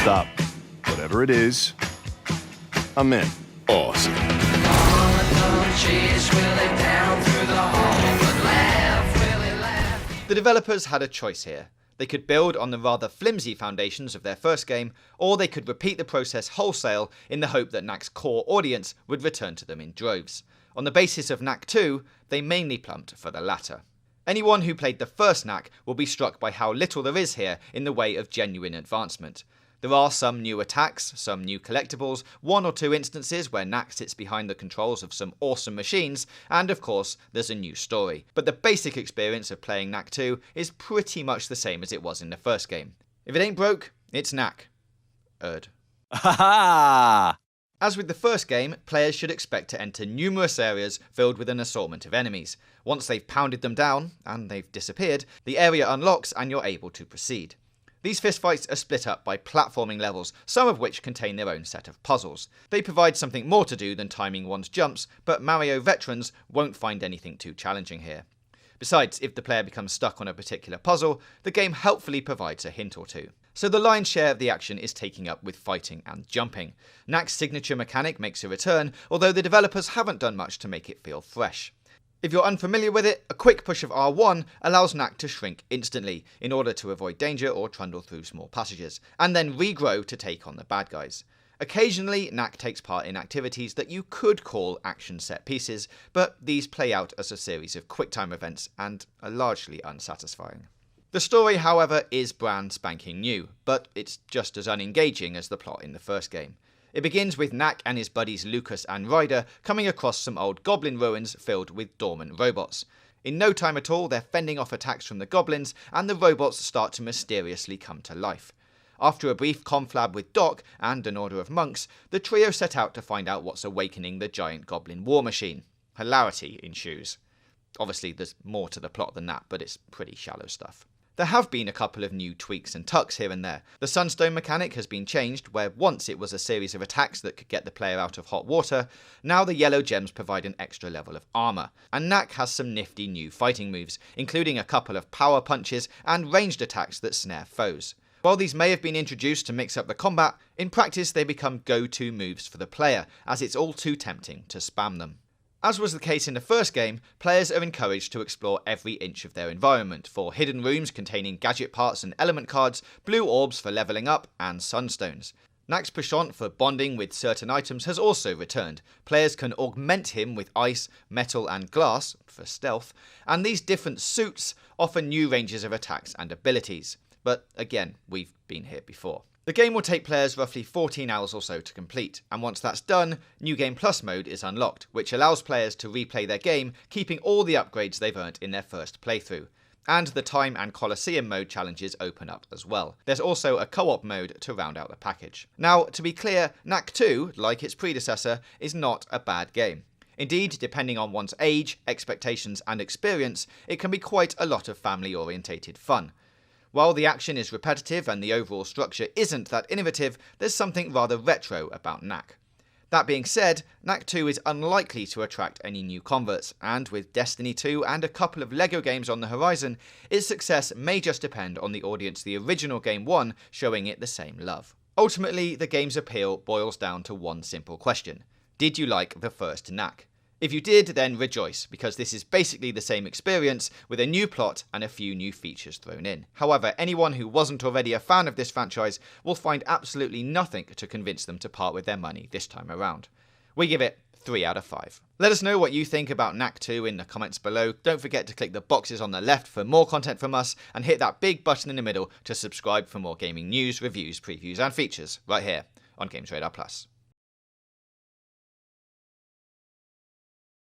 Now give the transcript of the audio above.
Stop. Whatever it is, I'm in. Awesome. The developers had a choice here. They could build on the rather flimsy foundations of their first game, or they could repeat the process wholesale in the hope that Knack's core audience would return to them in droves. On the basis of Knack 2, they mainly plumped for the latter. Anyone who played the first Knack will be struck by how little there is here in the way of genuine advancement. There are some new attacks, some new collectibles, one or two instances where Knack sits behind the controls of some awesome machines, and of course there's a new story. But the basic experience of playing Knack 2 is pretty much the same as it was in the first game. If it ain't broke, it's Knack. Ha! As with the first game, players should expect to enter numerous areas filled with an assortment of enemies. Once they've pounded them down, and they've disappeared, the area unlocks and you're able to proceed. These fistfights are split up by platforming levels, some of which contain their own set of puzzles. They provide something more to do than timing one's jumps, but Mario veterans won't find anything too challenging here. Besides, if the player becomes stuck on a particular puzzle, the game helpfully provides a hint or two. So the lion's share of the action is taken up with fighting and jumping. Knack's signature mechanic makes a return, although the developers haven't done much to make it feel fresh. If you're unfamiliar with it, a quick push of R1 allows Knack to shrink instantly, in order to avoid danger or trundle through small passages, and then regrow to take on the bad guys. Occasionally, Knack takes part in activities that you could call action set pieces, but these play out as a series of QuickTime events and are largely unsatisfying. The story, however, is brand spanking new, but it's just as unengaging as the plot in the first game. It begins with Knack and his buddies Lucas and Ryder coming across some old goblin ruins filled with dormant robots. In no time at all, they're fending off attacks from the goblins, and the robots start to mysteriously come to life. After a brief conflab with Doc and an order of monks, the trio set out to find out what's awakening the giant goblin war machine. Hilarity ensues. Obviously, there's more to the plot than that, but it's pretty shallow stuff. There have been a couple of new tweaks and tucks here and there. The sunstone mechanic has been changed, where once it was a series of attacks that could get the player out of hot water, now the yellow gems provide an extra level of armour. And Knack has some nifty new fighting moves, including a couple of power punches and ranged attacks that snare foes. While these may have been introduced to mix up the combat, in practice they become go-to moves for the player, as it's all too tempting to spam them. As was the case in the first game, players are encouraged to explore every inch of their environment for hidden rooms containing gadget parts and element cards, blue orbs for levelling up, and sunstones. Knack's penchant for bonding with certain items has also returned. Players can augment him with ice, metal and glass, for stealth, and these different suits offer new ranges of attacks and abilities. But again, we've been here before. The game will take players roughly 14 hours or so to complete, and once that's done, New Game Plus mode is unlocked, which allows players to replay their game, keeping all the upgrades they've earned in their first playthrough. And the Time and Colosseum mode challenges open up as well. There's also a co-op mode to round out the package. Now, to be clear, Knack 2, like its predecessor, is not a bad game. Indeed, depending on one's age, expectations and experience, it can be quite a lot of family-orientated fun. While the action is repetitive and the overall structure isn't that innovative, there's something rather retro about Knack. That being said, Knack 2 is unlikely to attract any new converts, and with Destiny 2 and a couple of LEGO games on the horizon, its success may just depend on the audience the original game won showing it the same love. Ultimately, the game's appeal boils down to one simple question. Did you like the first Knack? If you did, then rejoice, because this is basically the same experience with a new plot and a few new features thrown in. However, anyone who wasn't already a fan of this franchise will find absolutely nothing to convince them to part with their money this time around. We give it 3 out of 5. Let us know what you think about Knack 2 in the comments below. Don't forget to click the boxes on the left for more content from us, and hit that big button in the middle to subscribe for more gaming news, reviews, previews and features right here on GamesRadar Plus.